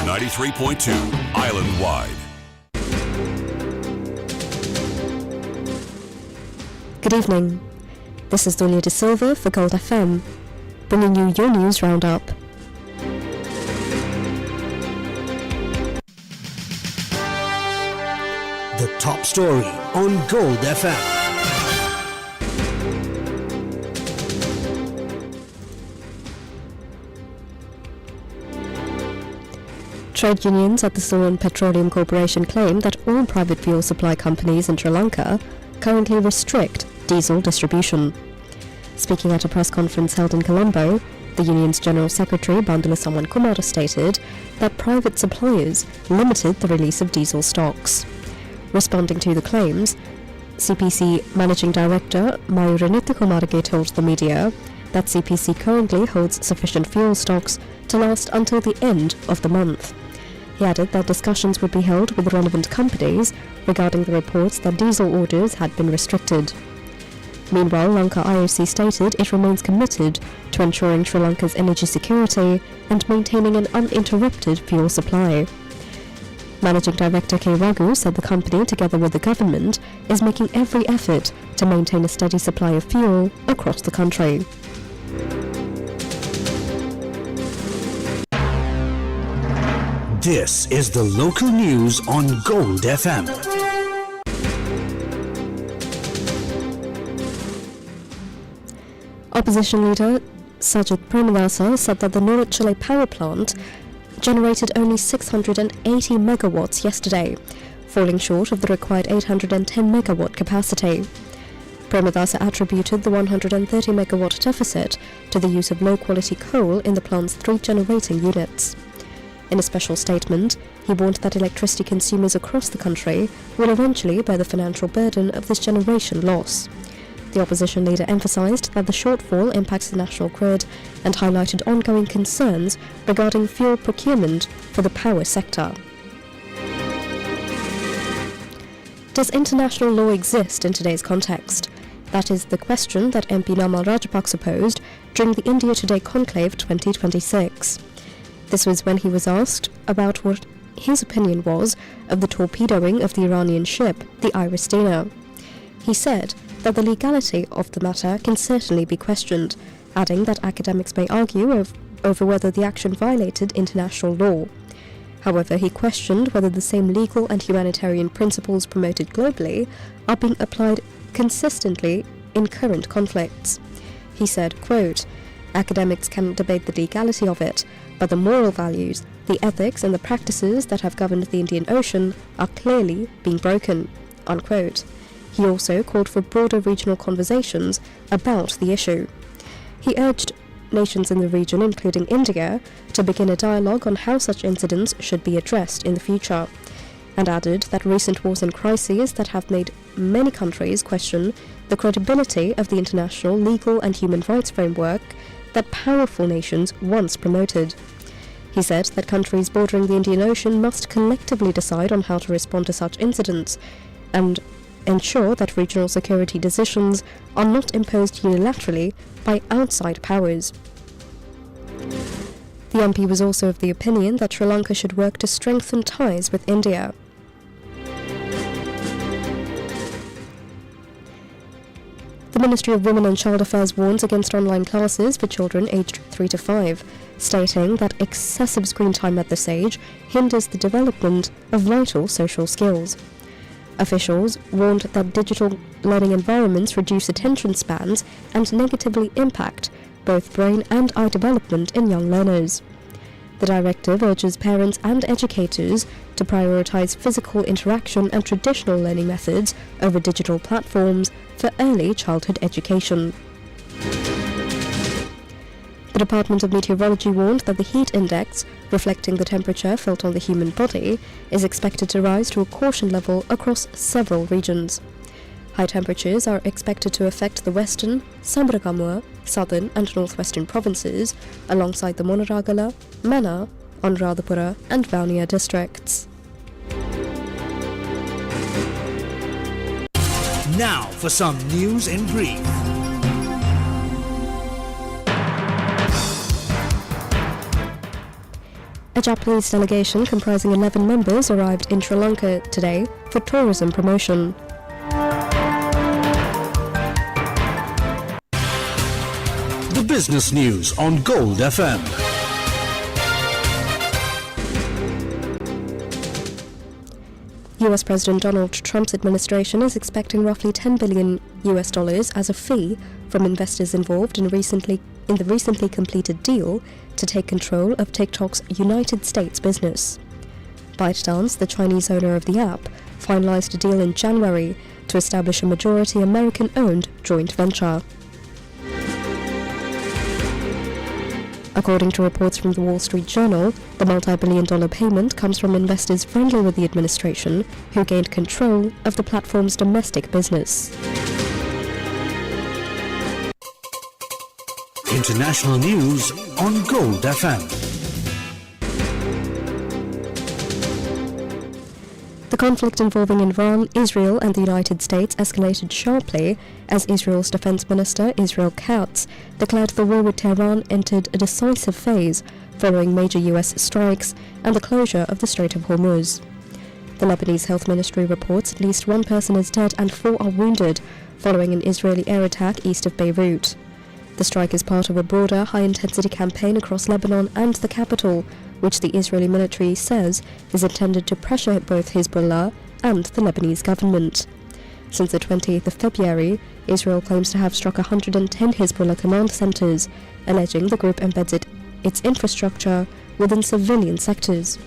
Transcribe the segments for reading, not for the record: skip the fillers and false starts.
93.2 Island-wide. Good evening. This is Dunia De Silva for Gold FM, bringing you your news roundup. The top story on Gold FM. Trade unions at the Ceylon Petroleum Corporation claim that all private fuel supply companies in Sri Lanka currently restrict diesel distribution. Speaking at a press conference held in Colombo, the union's General Secretary Bandula Saman Kumar stated that private suppliers limited the release of diesel stocks. Responding to the claims, CPC Managing Director Mayuranitha Kumarage told the media that CPC currently holds sufficient fuel stocks to last until the end of the month. He added that discussions would be held with relevant companies regarding the reports that diesel orders had been restricted. Meanwhile, Lanka IOC stated it remains committed to ensuring Sri Lanka's energy security and maintaining an uninterrupted fuel supply. Managing Director K. Raghu said the company, together with the government, is making every effort to maintain a steady supply of fuel across the country. This is the local news on Gold FM. Opposition leader Sajid Premadasa said that the Norachale power plant generated only 680 megawatts yesterday, falling short of the required 810 megawatt capacity. Premadasa attributed the 130 megawatt deficit to the use of low-quality coal in the plant's 3 generating units. In a special statement, he warned that electricity consumers across the country will eventually bear the financial burden of this generation loss. The opposition leader emphasized that the shortfall impacts the national grid and highlighted ongoing concerns regarding fuel procurement for the power sector. Does international law exist in today's context? That is the question that MP Namal Rajapaksa posed during the India Today Conclave 2026. This was when he was asked about what his opinion was of the torpedoing of the Iranian ship, the Iristina. He said that the legality of the matter can certainly be questioned, adding that academics may argue over whether the action violated international law. However, he questioned whether the same legal and humanitarian principles promoted globally are being applied consistently in current conflicts. He said, quote, "Academics can debate the legality of it, but the moral values, the ethics and the practices that have governed the Indian Ocean are clearly being broken," unquote. He also called for broader regional conversations about the issue. He urged nations in the region, including India, to begin a dialogue on how such incidents should be addressed in the future, and added that recent wars and crises that have made many countries question the credibility of the international legal and human rights framework that powerful nations once promoted. He said that countries bordering the Indian Ocean must collectively decide on how to respond to such incidents and ensure that regional security decisions are not imposed unilaterally by outside powers. The MP was also of the opinion that Sri Lanka should work to strengthen ties with India. The Ministry of Women and Child Affairs warns against online classes for children aged 3 to 5, stating that excessive screen time at this age hinders the development of vital social skills. Officials warned that digital learning environments reduce attention spans and negatively impact both brain and eye development in young learners. The directive urges parents and educators to prioritize physical interaction and traditional learning methods over digital platforms for early childhood education. The Department of Meteorology warned that the heat index, reflecting the temperature felt on the human body, is expected to rise to a caution level across several regions. High temperatures are expected to affect the western, Samarakamua, southern and northwestern provinces, alongside the Monaragala, Mana, Anuradhapura and Vaunia districts. Now for some news in brief. A Japanese delegation comprising 11 members arrived in Sri Lanka today for tourism promotion. The business news on Gold FM. US President Donald Trump's administration is expecting roughly $10 billion as a fee from investors involved in the recently completed deal to take control of TikTok's United States business. ByteDance, the Chinese owner of the app, finalized a deal in January to establish a majority American-owned joint venture. According to reports from the Wall Street Journal, the multi-billion-dollar payment comes from investors friendly with the administration who gained control of the platform's domestic business. International news on Gold FM. The conflict involving Iran, Israel and the United States escalated sharply as Israel's Defense Minister Israel Katz declared the war with Tehran entered a decisive phase following major US strikes and the closure of the Strait of Hormuz. The Lebanese Health Ministry reports at least one person is dead and 4 are wounded following an Israeli air attack east of Beirut. The strike is part of a broader high-intensity campaign across Lebanon and the capital, which the Israeli military says is intended to pressure both Hezbollah and the Lebanese government. Since the 20th of February, Israel claims to have struck 110 Hezbollah command centers, alleging the group embeds its infrastructure within civilian sectors.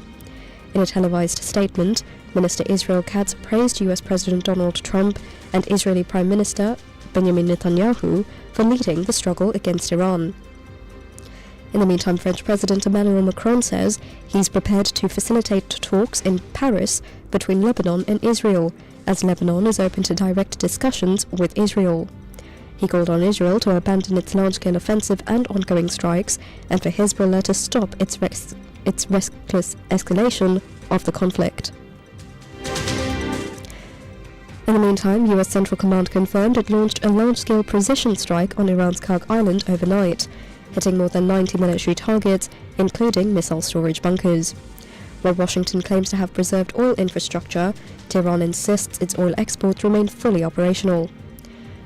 In a televised statement, Minister Israel Katz praised US President Donald Trump and Israeli Prime Minister Benjamin Netanyahu for leading the struggle against Iran. In the meantime, French President Emmanuel Macron says he's prepared to facilitate talks in Paris between Lebanon and Israel, as Lebanon is open to direct discussions with Israel. He called on Israel to abandon its large-scale offensive and ongoing strikes, and for Hezbollah to stop its reckless escalation of the conflict. In the meantime, US Central Command confirmed it launched a large-scale precision strike on Iran's Kurg Island overnight, hitting more than 90 military targets, including missile storage bunkers. While Washington claims to have preserved oil infrastructure, Tehran insists its oil exports remain fully operational.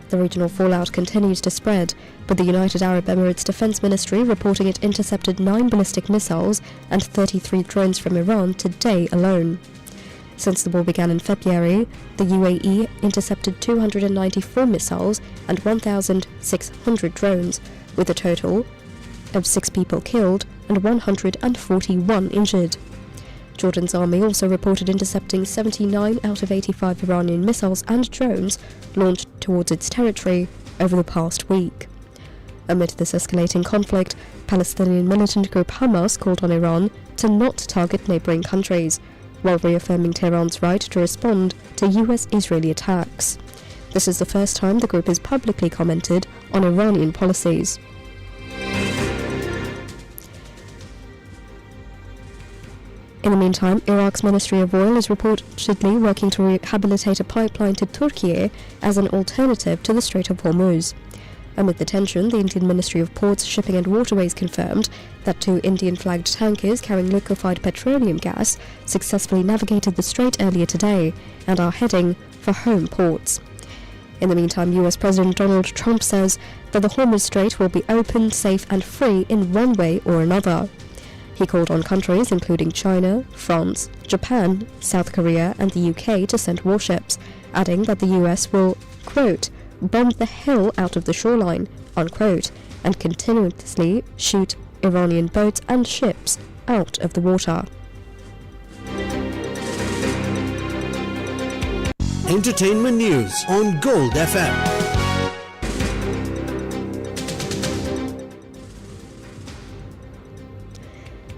The regional fallout continues to spread, with the United Arab Emirates Defense Ministry reporting it intercepted 9 ballistic missiles and 33 drones from Iran today alone. Since the war began in February, the UAE intercepted 294 missiles and 1,600 drones, with a total of 6 people killed and 141 injured. Jordan's army also reported intercepting 79 out of 85 Iranian missiles and drones launched towards its territory over the past week. Amid this escalating conflict, Palestinian militant group Hamas called on Iran to not target neighboring countries, while reaffirming Tehran's right to respond to US-Israeli attacks. This is the first time the group has publicly commented on Iranian policies. In the meantime, Iraq's Ministry of Oil is reportedly working to rehabilitate a pipeline to Turkey as an alternative to the Strait of Hormuz. Amid the tension, the Indian Ministry of Ports, Shipping and Waterways confirmed that 2 Indian-flagged tankers carrying liquefied petroleum gas successfully navigated the strait earlier today and are heading for home ports. In the meantime, US President Donald Trump says that the Hormuz Strait will be open, safe and free in one way or another. He called on countries including China, France, Japan, South Korea and the UK to send warships, adding that the US will, quote, bomb the hell out of the shoreline, unquote, and continuously shoot Iranian boats and ships out of the water. Entertainment news on Gold FM.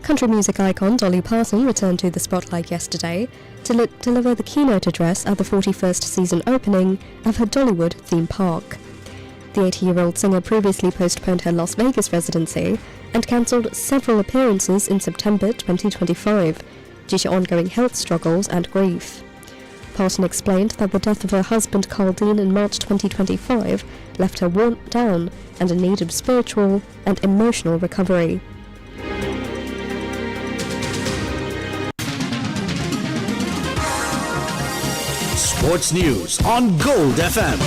Country music icon Dolly Parton returned to the spotlight yesterday to deliver the keynote address at the 41st season opening of her Dollywood theme park. The 80-year-old singer previously postponed her Las Vegas residency and cancelled several appearances in September 2025 due to ongoing health struggles and grief. Parton explained that the death of her husband Carl Dean in March 2025 left her worn down and in need of spiritual and emotional recovery. Sports News on Gold FM.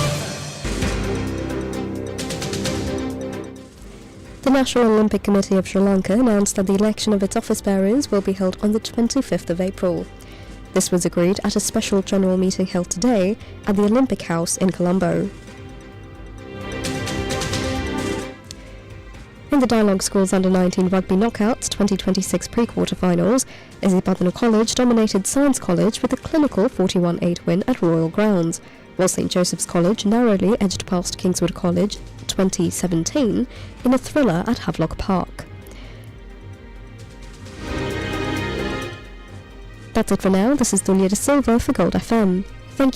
The National Olympic Committee of Sri Lanka announced that the election of its office bearers will be held on the 25th of April. This was agreed at a special general meeting held today at the Olympic House in Colombo. In the Dialogue Schools Under-19 Rugby Knockouts 2026 pre-quarterfinals, Isipadana College dominated Science College with a clinical 41-8 win at Royal Grounds, while St Joseph's College narrowly edged past Kingswood College 2017 in a thriller at Havelock Park. That's it for now. This is Dulia De Silva for Gold FM.